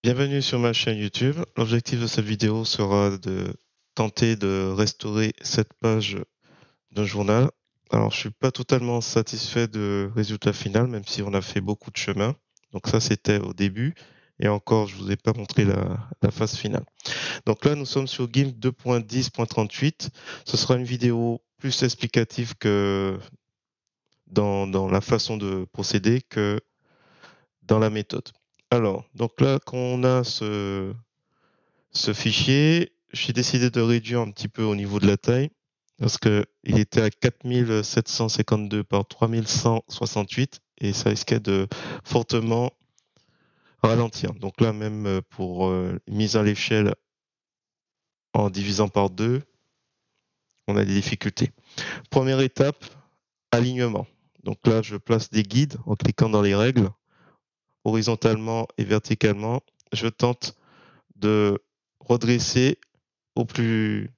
Bienvenue sur ma chaîne YouTube. L'objectif de cette vidéo sera de tenter de restaurer cette page d'un journal. Alors, je suis pas totalement satisfait du résultat final, même si on a fait beaucoup de chemin. Donc ça, c'était au début. Et encore, je vous ai pas montré la phase finale. Donc là, nous sommes sur GIMP 2.10.38. Ce sera une vidéo plus explicative que dans la façon de procéder que dans la méthode. Alors, donc là, quand on a ce fichier, j'ai décidé de réduire un petit peu au niveau de la taille parce que il était à 4752 par 3168 et ça risquait de fortement ralentir. Donc là, même pour mise à l'échelle en divisant par 2, on a des difficultés. Première étape, alignement. Donc là, je place des guides en cliquant dans les règles, horizontalement et verticalement. Je tente de redresser au plus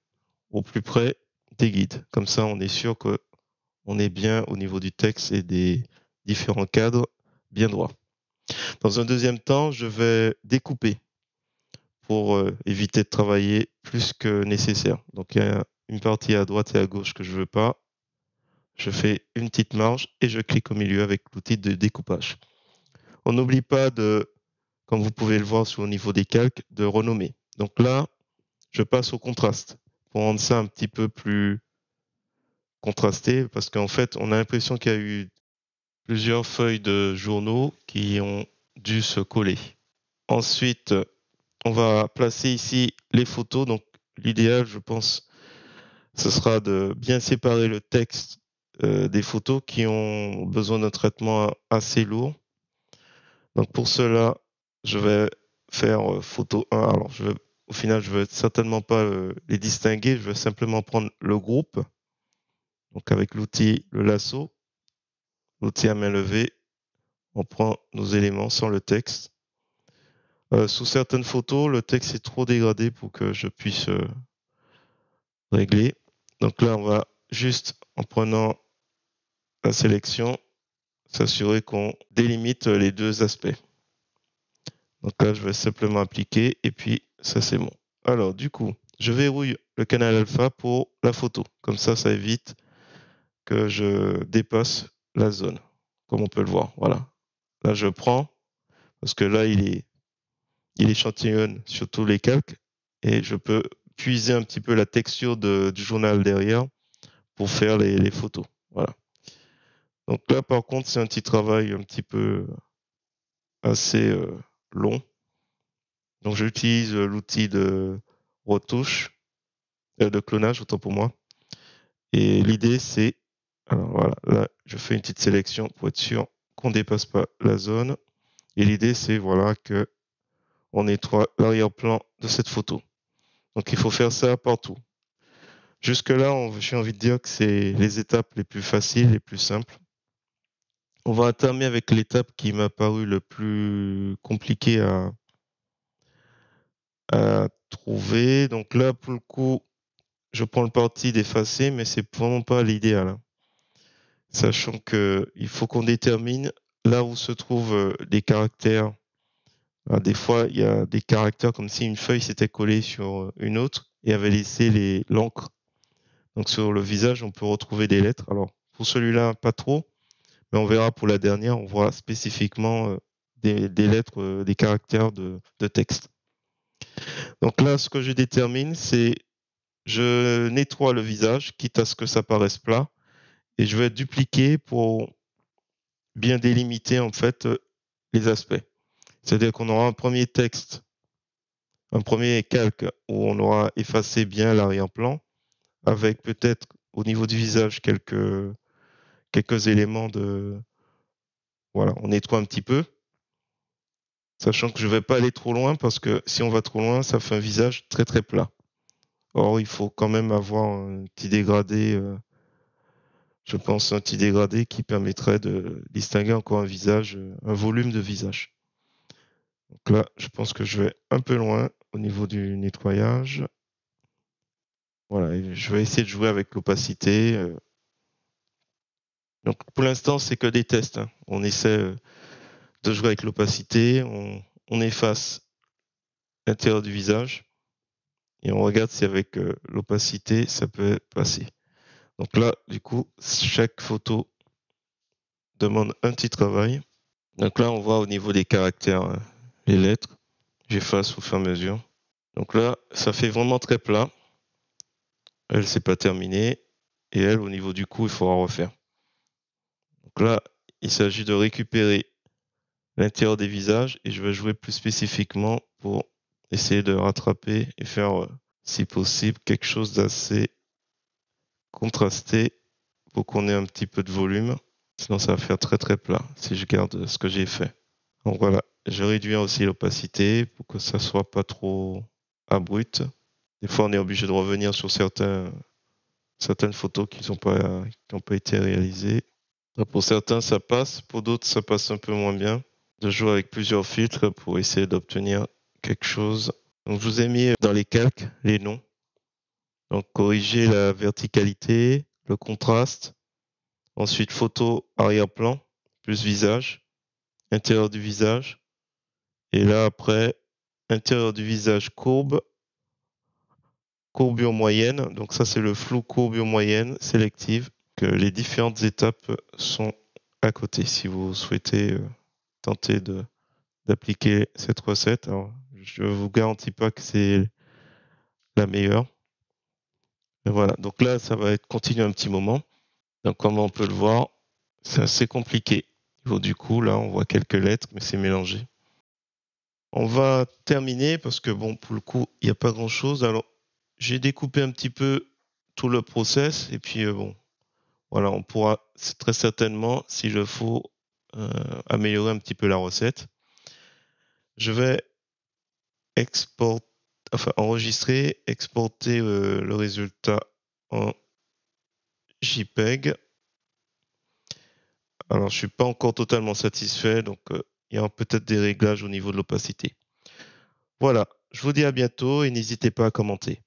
près des guides. Comme ça, on est sûr qu'on est bien au niveau du texte et des différents cadres bien droits. Dans un deuxième temps, je vais découper pour éviter de travailler plus que nécessaire. Donc, il y a une partie à droite et à gauche que je veux pas. Je fais une petite marge et je clique au milieu avec l'outil de découpage. On n'oublie pas de, comme vous pouvez le voir sur le niveau des calques, de renommer. Donc là, je passe au contraste pour rendre ça un petit peu plus contrasté parce qu'en fait, on a l'impression qu'il y a eu plusieurs feuilles de journaux qui ont dû se coller. Ensuite, on va placer ici les photos. Donc, l'idéal, je pense, ce sera de bien séparer le texte des photos qui ont besoin d'un traitement assez lourd. Donc, pour cela, je vais faire photo 1. Alors, au final, je ne vais certainement pas les distinguer. Je vais simplement prendre le groupe. Donc, avec l'outil, le lasso, l'outil à main levée, on prend nos éléments sans le texte. Sous certaines photos, le texte est trop dégradé pour que je puisse régler. Donc là, on va juste, en prenant la sélection, s'assurer qu'on délimite les deux aspects. Donc là, je vais simplement appliquer et puis ça, c'est bon. Alors, du coup, je verrouille le canal alpha pour la photo. Comme ça évite que je dépasse la zone, comme on peut le voir. Voilà. Là, je prends, parce que là, il échantillonne sur tous les calques et je peux puiser un petit peu la texture du journal derrière pour faire les photos. Voilà. Donc là, par contre, c'est un petit travail un petit peu assez long. Donc j'utilise l'outil de retouche, de clonage, autant pour moi. Et l'idée, c'est, alors voilà, là, je fais une petite sélection pour être sûr qu'on ne dépasse pas la zone. Et l'idée, c'est voilà que on nettoie l'arrière-plan de cette photo. Donc il faut faire ça partout. Jusque-là, j'ai envie de dire que c'est les étapes les plus faciles, les plus simples. On va entamer avec l'étape qui m'a paru le plus compliqué à trouver. Donc là, pour le coup, je prends le parti d'effacer, mais c'est vraiment pas l'idéal, hein. Sachant que il faut qu'on détermine là où se trouvent les caractères. Alors, des fois, il y a des caractères comme si une feuille s'était collée sur une autre et avait laissé l'encre. Donc sur le visage, on peut retrouver des lettres. Alors pour celui-là, pas trop. Mais on verra pour la dernière, on voit spécifiquement des lettres, des caractères de texte. Donc là, ce que je détermine, c'est je nettoie le visage, quitte à ce que ça paraisse plat, et je vais dupliquer pour bien délimiter en fait les aspects. C'est-à-dire qu'on aura un premier texte, un premier calque où on aura effacé bien l'arrière-plan, avec peut-être au niveau du visage quelques éléments de voilà, on nettoie un petit peu. Sachant que je ne vais pas aller trop loin parce que si on va trop loin, ça fait un visage très très plat. Or, il faut quand même avoir un petit dégradé, je pense un petit dégradé qui permettrait de distinguer encore un visage, un volume de visage. Donc là, je pense que je vais un peu loin au niveau du nettoyage. Voilà, et je vais essayer de jouer avec l'opacité. Donc pour l'instant, c'est que des tests, hein. On essaie de jouer avec l'opacité, on efface l'intérieur du visage et on regarde si avec l'opacité ça peut passer. Donc là, du coup, chaque photo demande un petit travail. Donc là, on voit au niveau des caractères, les lettres. J'efface au fur et à mesure. Donc là, ça fait vraiment très plat. Elle, c'est pas terminé. Et elle, au niveau du cou, il faudra refaire. Donc là, il s'agit de récupérer l'intérieur des visages et je vais jouer plus spécifiquement pour essayer de rattraper et faire, si possible, quelque chose d'assez contrasté pour qu'on ait un petit peu de volume. Sinon, ça va faire très très plat si je garde ce que j'ai fait. Donc voilà, je réduis aussi l'opacité pour que ça soit pas trop abrupt. Des fois, on est obligé de revenir sur certaines photos qui n'ont pas été réalisées. Pour certains, ça passe. Pour d'autres, ça passe un peu moins bien. De jouer avec plusieurs filtres pour essayer d'obtenir quelque chose. Donc, je vous ai mis dans les calques les noms. Donc, corriger la verticalité, le contraste. Ensuite, photo arrière-plan, plus visage, intérieur du visage. Et là, après, intérieur du visage courbe, courbure moyenne. Donc ça, c'est le flou courbure moyenne sélective. Que les différentes étapes sont à côté si vous souhaitez tenter d'appliquer cette recette. Alors, je ne vous garantis pas que c'est la meilleure. Mais voilà, donc là, ça va être continué un petit moment. Donc comme on peut le voir, c'est assez compliqué. Du coup, là, on voit quelques lettres, mais c'est mélangé. On va terminer parce que bon, pour le coup, il n'y a pas grand-chose. Alors, j'ai découpé un petit peu tout le process et puis bon, voilà, on pourra très certainement, s'il le faut, améliorer un petit peu la recette. Je vais enregistrer, exporter le résultat en JPEG. Alors, je suis pas encore totalement satisfait, donc il y a peut-être des réglages au niveau de l'opacité. Voilà, je vous dis à bientôt et n'hésitez pas à commenter.